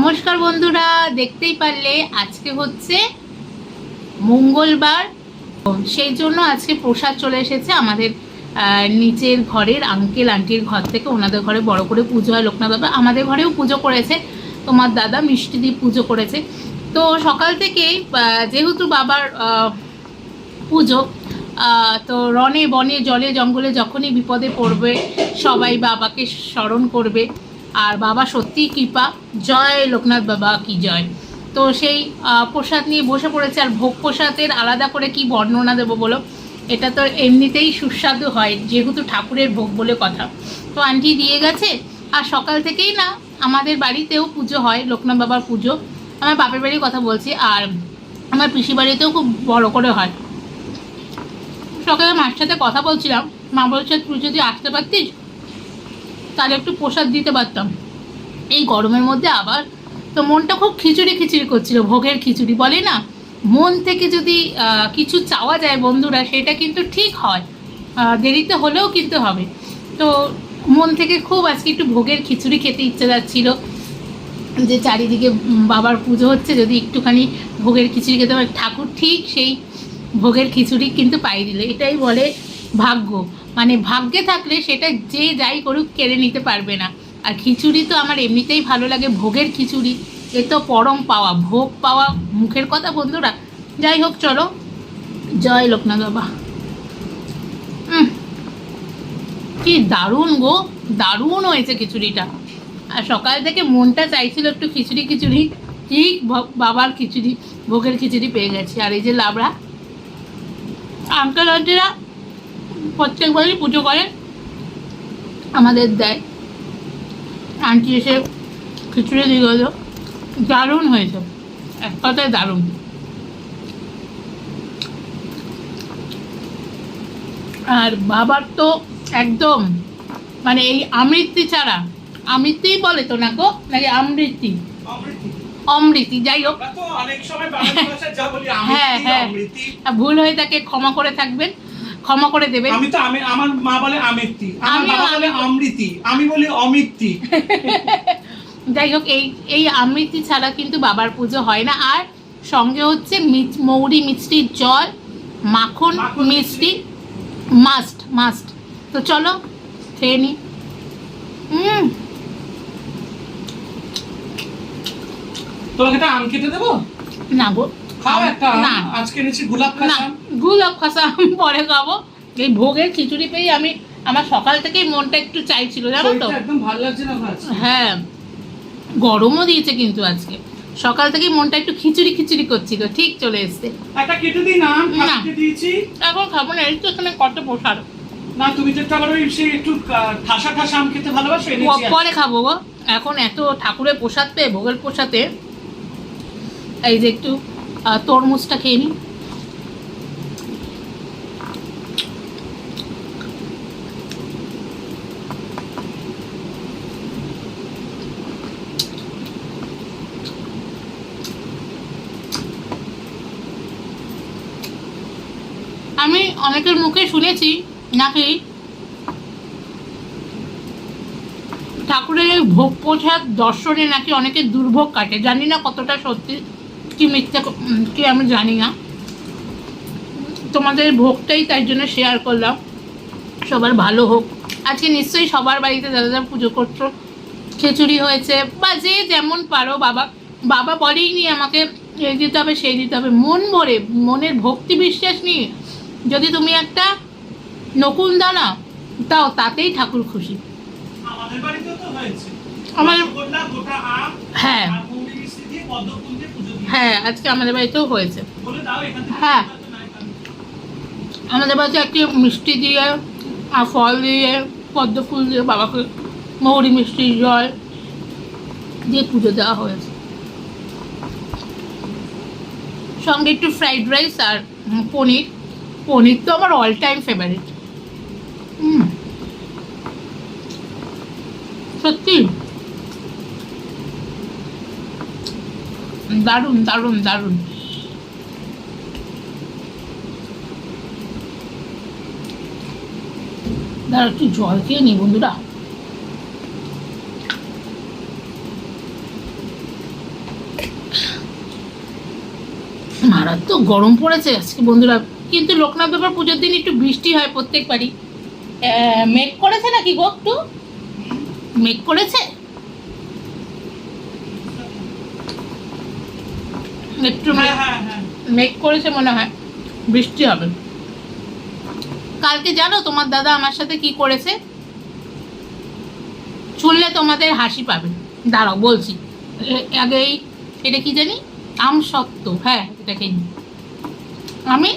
নমস্কার বন্ধুরা, দেখতেই পারলে আজকে হচ্ছে মঙ্গলবার। সেই জন্য আজকে প্রসাদ চলে এসেছে আমাদের নিচের ঘরের আঙ্কেল আন্টির ঘর থেকে। ওনাদের ঘরে বড় করে পুজো হয় লোকনাথ বাবা। আমাদের ঘরেও পুজো করেছে, তোমার দাদা মিষ্টি দিয়ে পুজো করেছে। তো সকাল থেকেই যেহেতু বাবার পুজো, তো রনে বনে জলে জঙ্গলে যখনই বিপদে পড়বে সবাই বাবাকে স্মরণ করবে। আর বাবা সত্যিই কৃপা, জয় লোকনাথ বাবা কি জয়। তো সেই প্রসাদ নিয়ে বসে পড়েছে। আর ভোগ প্রসাদের আলাদা করে কি বর্ণনা দেবো বলো, এটা তো এমনিতেই সুস্বাদু হয় যেহেতু ঠাকুরের ভোগ বলে কথা। তো আন্টি দিয়ে গেছে। আর সকাল থেকেই না আমাদের বাড়িতেও পুজো হয়, লোকনাথ বাবার পুজো। আমার বাপের বাড়ির কথা বলছি, আর আমার পিসি বাড়িতেও খুব বড় করে হয়। সকালে মার সাথে কথা বলছিলাম, মা বলছে তুই যদি আসতে পারতিস তাহলে একটু প্রসাদ দিতে পারতাম। এই গরমের মধ্যে আবার তো মনটা খুব খিচুড়ি খিচুড়ি করছিল, ভোগের খিচুড়ি বলে না, মন থেকে যদি কিছু চাওয়া যায় বন্ধুরা সেটা কিন্তু ঠিক হয়, দেরিতে হলেও কিন্তু হবে। তো মন থেকে খুব আজকে একটু ভোগের খিচুড়ি খেতে ইচ্ছে যাচ্ছিল, যে চারিদিকে বাবার পুজো হচ্ছে, যদি একটুখানি ভোগের খিচুড়ি খেতে পারে। ঠাকুর ঠিক সেই ভোগের খিচুড়ি কিন্তু পাই দিলে, এটাই বলে ভাগ্য। মানে ভাগ্যে থাকলে সেটা যে যাই করুক কেড়ে নিতে পারবে না। আর খিচুড়ি তো আমার এমনিতেই ভালো লাগে, ভোগের খিচুড়ি এ তো পরম পাওয়া, ভোগ পাওয়া মুখের কথা বন্ধুরা। যাই হোক চলো, জয় লোকনাথ বাবা। কি দারুণ গো, দারুণ হয়েছে খিচুড়িটা। আর সকাল থেকে মনটা চাইছিল একটু খিচুড়ি খিচুড়ি, ঠিক বাবার খিচুড়ি ভোগের খিচুড়ি পেয়ে গেছি। আর এই যে লাবড়া, আঙ্কেল আন্টিরা প্রত্যেকবারই পুজো করে আমাদের দেয়। আন্টি এসে খিচুড়ি দিয়ে গেল, দারুণ হয়েছে, এক কথায় দারুণ। আর বাবার তো একদম মানে এই আমৃতি ছাড়া, আমৃতিই বলে তো না গো, নাকি আমৃতি অমৃতি, যাই হোক হ্যাঁ হ্যাঁ, ভুল হয়ে তাকে ক্ষমা করে থাকবেন, ক্ষমা করে দেবেন। আমি তো আমার মা বলে আমৃতি, আমার বাবা বলে অমৃতি, আমি বলি অমৃতি। যাই হোক এই আমৃতি ছাড়া কিন্তু বাবার পুজো হয় না। আর সঙ্গে হচ্ছে মৌরি মিষ্টির জল, মাখন মিষ্টি মাস্ট মাস্ট। তো চলো খেয়ে নি। তোমাকে একটা আম কেটে দেবো? না গো, খাও একটা। না আজকে নিচ্ছি গোলাপ খাসা। গোলাপ খাসা পরে খাবো। এই ভোগের খিচুড়ি পেয়ে আমার সকাল থেকেই মনটা একটু চাইছিল, জানো তো। একদম ভালো লাগছে না ভাত। হ্যাঁ, গরমও দিয়েছে কিন্তু আজকে সকাল থেকেই মনটা একটু খিচুড়ি খিচুড়ি করছিল। ঠিক চলে এসছে। একটা কেটে দিই না, কেটে দিয়েছি। এখন খাবো না, এই তো এখানে কত প্রসাদ। না তুমি তো আবার ওই সে একটু ঠাসা ঠাসা আম খেতে ভালোবাসো, পরে খাবো গো। এখন এত ঠাকুরের প্রসাদ পেয়ে, ভোগের প্রসাদে এই যে একটু তরমুজটা খেয়ে নি। আমি অনেকের মুখে শুনেছি নাকি ঠাকুরের ভোগ প্রসাদ দর্শনে নাকি অনেকের দুর্ভোগ কাটে। জানি না কতটা সত্যি কি মিথ্যা কি আমি জানি না, তোমাদের ভোগটাই তাই জন্য শেয়ার করলাম। সবার ভালো হোক। আজকে নিশ্চয়ই সবার বাড়িতে দাদা পুজো করছো, খিচুড়ি হয়েছে বা যে যেমন পারো। বাবা বলেই নি আমাকে এই দিতে হবে সেই দিতে হবে, মন ভরে মনের ভক্তি বিশ্বাস নিয়ে যদি তুমি একটা নকুল দানা তাও তাতেই ঠাকুর খুশি। আমাদের বাড়িতেও তো হয়েছে, গোটা আম হ্যাঁ আর মৌরি মিষ্টি দিয়ে পদ্ম ফুল দিয়ে পুজো দিই। হ্যাঁ, আজকে আমাদের বাড়িতেও হয়েছে। বলে দাও এখান থেকে। হ্যাঁ, আমাদের বাড়িতে একটি মিষ্টি দিয়ে আর ফল দিয়ে পদ্ম ফুল দিয়ে বাবাকে মৌরি মিষ্টি জল দিয়ে পুজো দেওয়া হয়েছে। সঙ্গে একটু ফ্রাইড রাইস আর পনির। পনির তো আমার অল টাইম ফেভারিট। সত্যি দারুণ দারুণ দারুণ। দাঁড়া একটু জল খেয়ে নি বন্ধুরা। এত গরম পড়েছে আজকে বন্ধুরা। কিন্তু লোকনাথ বাবার পুজোর দিন একটু বৃষ্টি হয় প্রত্যেকবারই। মেঘ করেছে নাকি গো? একটু মেঘ করেছে, একটু মেঘ করেছে মনে হয়, বৃষ্টি হবে। কালকে জানো তোমার দাদা আমার সাথে কি করেছে? শুনলে তোমাদের হাসি পাবে, দাঁড়াও বলছি। আগেই এটা কি জানি, আমসত্ত্ব, হ্যাঁ এটাকে আমি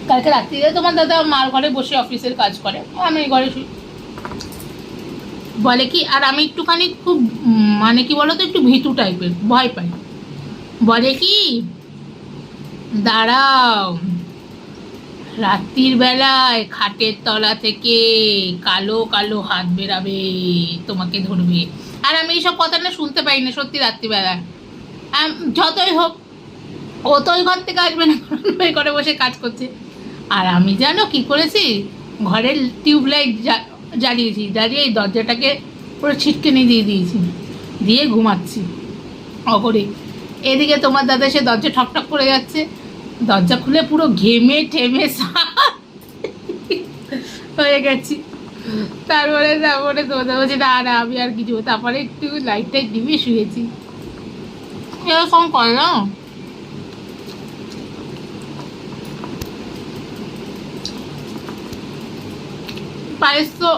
কালকে রাত্রিরে তোমার দাদা মার ঘরে বসে অফিসের কাজ করে, আমি ঘরে শুই। বলে কি, আর আমি একটুখানি খুব মানে কি বলতো, একটু ভীতু টাইপের, ভয় পাই। বলে কি, দাঁড়াও রাত্রির বেলায় খাটের তলা থেকে কালো কালো হাত বেরাবে, তোমাকে ধরবে। আর আমি এইসব কথা না শুনতে পাই না সত্যি, রাত্রিবেলায় যতই হোক ও তো ওই ঘর থেকে আসবে না, ওই ঘরে বসে কাজ করছে। আর আমি জানো কি করেছি, ঘরের টিউবলাইট জ্বালিয়েছি, জ্বালিয়ে এই দরজাটাকে পুরো ছিটকেনি দিয়ে দিয়েছি, দিয়ে ঘুমাচ্ছি অগরে। এদিকে তোমার দাদা সে দরজা ঠকঠক করে যাচ্ছে, দরজা খুলে পুরো ঘেমে ঠেমে হয়ে গেছি। তারপরে তোমাদের বলছি না না আমি আর কিছু, তারপরে একটু লাইটটাই ডিমে শুয়েছি। এরকম করে না। পায়েস তো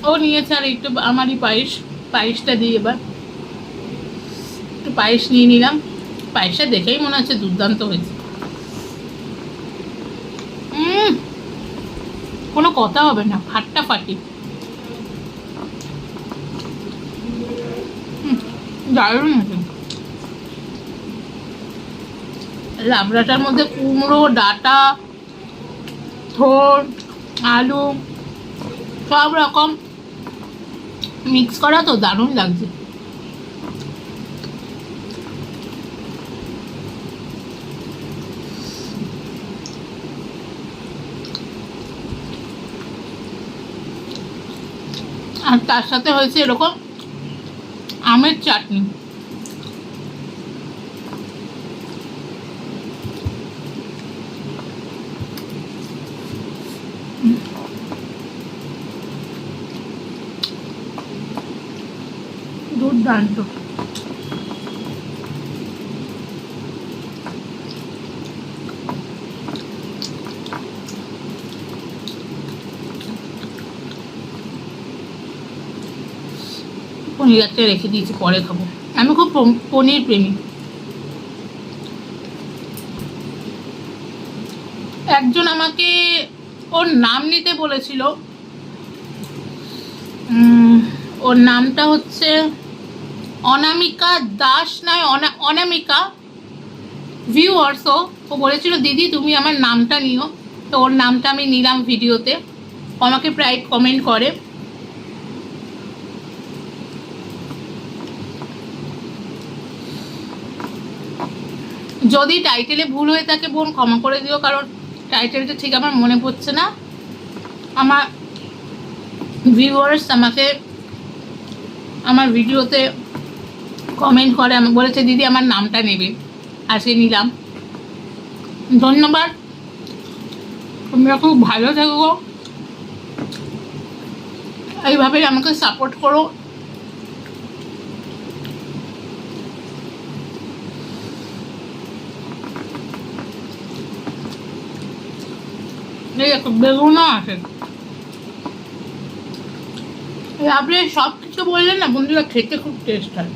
ও নিয়েছে, আর একটু আমারই পায়েসটা দিই এবার। একটু পায়েস নিয়ে নিলাম, পায়েসটা দেখেই মনে হচ্ছে দুর্দান্ত হয়েছে। কোনো কথা হবে না, ফাটাফাটি দারুণ হয়েছে। লাবড়াটার মধ্যে কুমড়ো, ডাঁটা, থোড়, আলু সব রকম মিক্স করা, তো দারুণ লাগছে। আর তার সাথে হয়েছে এরকম আমের চাটনি। দুর্দান্ত। পনির একটা রেখে দিয়েছি, পরে খাবো। আমি খুব পনির প্রেমী। একজন আমাকে ওর নাম নিতে বলেছিল, ওর নামটা হচ্ছে অনামিকা দাস, নয় অনামিকা ভিউয়ার্সও। ও বলেছিল দিদি তুমি আমার নামটা নিও, তো ওর নামটা আমি নিলাম ভিডিওতে। আমাকে প্রায় কমেন্ট করে। যদি টাইটেলে ভুল হয়ে থাকে বোন ক্ষমা করে দিও, কারণ টাইটেলটা ঠিক আমার মনে পড়ছে না। আমার ভিউয়ার্স আমাকে আমার ভিডিওতে কমেন্ট করে, আমি বলেছে দিদি আমার নামটা নেবে, আর সে নিলাম। ধন্যবাদ, তোমরা খুব ভালো থাকো, এইভাবেই আমাকে সাপোর্ট করো। এই দেখো বেগুনও আছে। আপনি সব কিছু বললেন না বন্ধুরা, খেতে খুব টেস্ট হয়।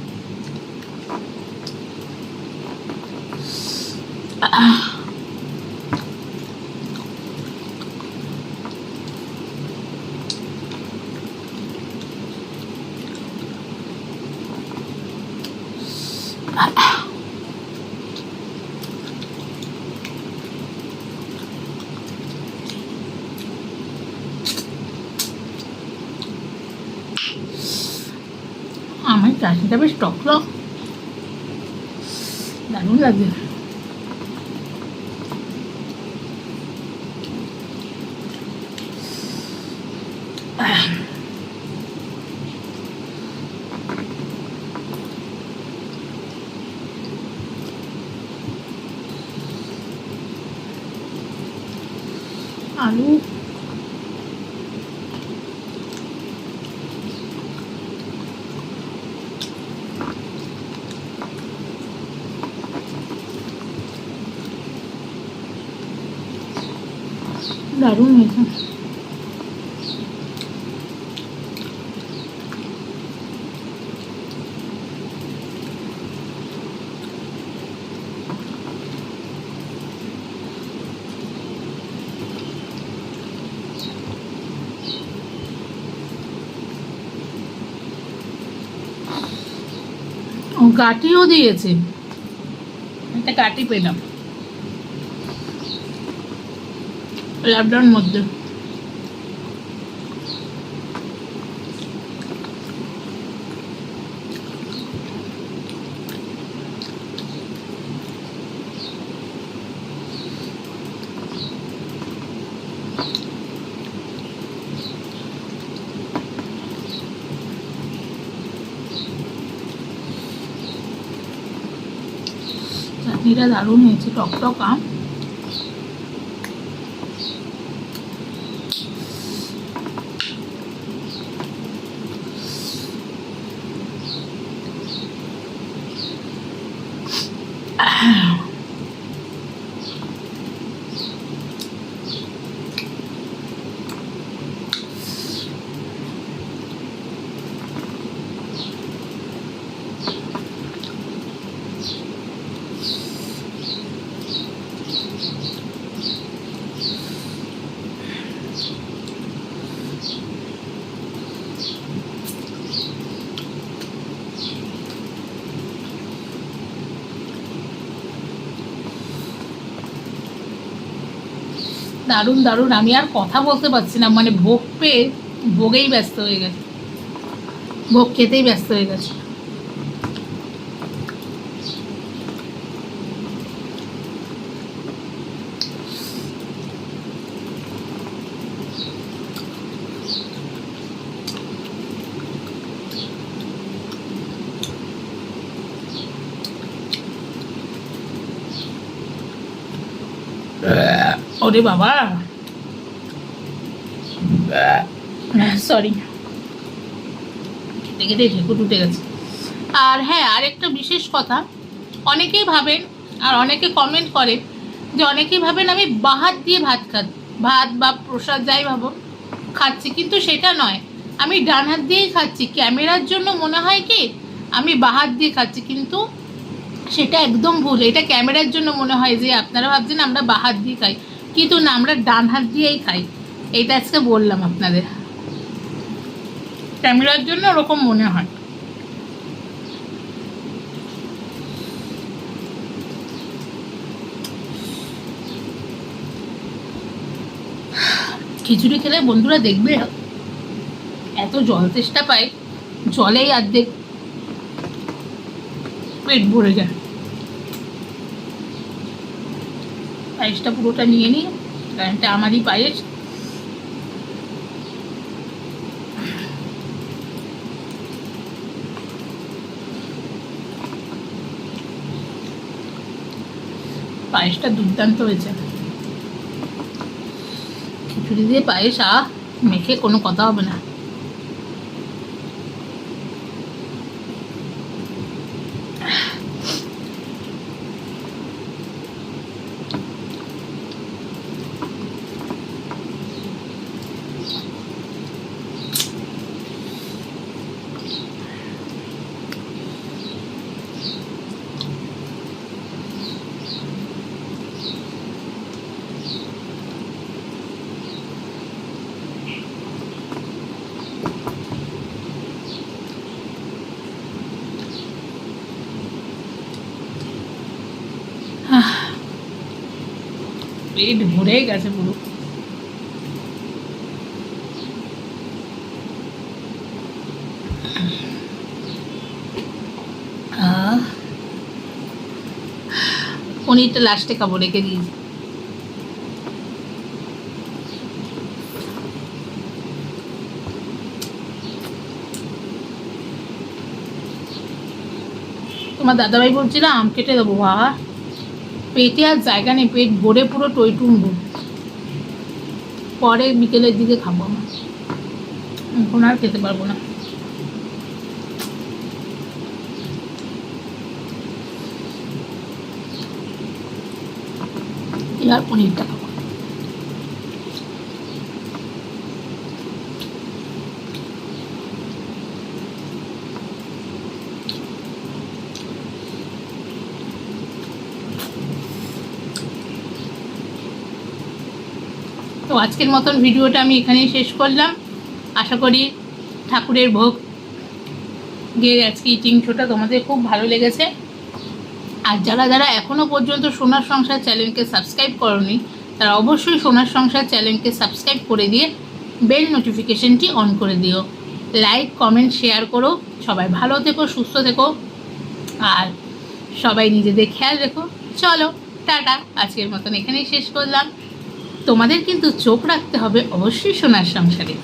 আমার চাটনিটা বেশ টক টক, দারুণ লাগে। আলু দারুণ হয়েছে। ও গাটিও দিয়েছে, একটা গাটি পেলাম ল্যাবডার মধ্যে। চাটনিটা দারুণ হয়েছে, টক টক আম। দারুণ দারুণ, আমি আর কথা বলতে পারছি না, মানে ভোগ পেয়ে ভোগেই ব্যস্ত হয়ে গেছে, ভোগ খেতেই ব্যস্ত হয়ে গেছে। ওরে বাবা, সরি, খেতে খেতে ঢেকুর উঠে গেছে। আর হ্যাঁ, আরেকটা বিশেষ কথা, অনেকেই ভাবেন আর অনেকে কমেন্ট করে যে অনেকেই ভাবেন আমি বাহাত দিয়ে ভাত ভাত বা প্রসাদ যাই ভাবো খাচ্ছি, কিন্তু সেটা নয়, আমি ডান হাত দিয়েই খাচ্ছি। ক্যামেরার জন্য মনে হয় কি আমি বাহাত দিয়ে খাচ্ছি, কিন্তু সেটা একদম ভুল। এটা ক্যামেরার জন্য মনে হয় যে আপনারা ভাবছেন আমরা বাহাত দিয়ে খাই, কিন্তু না, আমরা ডান হাত দিয়েই খাই। এইটা আজকে বললাম আপনাদের, ক্যামেরার জন্য ওরকম মনে হয়। খিচুড়ি খেলে বন্ধুরা দেখবে এত জল তেষ্টা পায়, জলেই অর্ধেক পেট ভরে যায়। পায়েসটা পুরোটা নিয়ে নিই, কারণ এটা আমারই পায়েস। পায়েসটা দুর্দান্ত হয়েছে, খিচুড়ি দিয়ে পায়েস মেখে কোনো কথা হবে না। পেট ভরে গেছে পুরো। পনিরটা লাস্টে খাবো, রেখে দিয়েছি। তোমার দাদাভাই বলছিল আম কেটে দেবো, বাবা পেটে আর জায়গা নেই, পেট ভরে পুরো টইটুম্বু। পরে বিকেলের দিকে খাবো আমরা, এখন আর খেতে পারবো না। এবার পনিরটা খাবো। তো আজকের মতন ভিডিওটা আমি এখানেই শেষ করলাম। আশা করি ঠাকুরের ভোগ গিয়ে আজকে ইটিং শোটা তোমাদের খুব ভালো লেগেছে। আর যারা যারা এখনও পর্যন্ত সোনার সংসার চ্যানেলকে সাবস্ক্রাইব করোনি তারা অবশ্যই সোনার সংসার চ্যানেলকে সাবস্ক্রাইব করে দিয়ে বেল নোটিফিকেশনটি অন করে দিও। লাইক কমেন্ট শেয়ার করো। সবাই ভালো থেকো, সুস্থ থেকো, আর সবাই নিজেদের খেয়াল রেখো। চলো টাটা, আজকের মতন এখানেই শেষ করলাম। তোমাদের কিন্তু চোখ রাখতে হবে অবশ্যই সোনার সংসারে।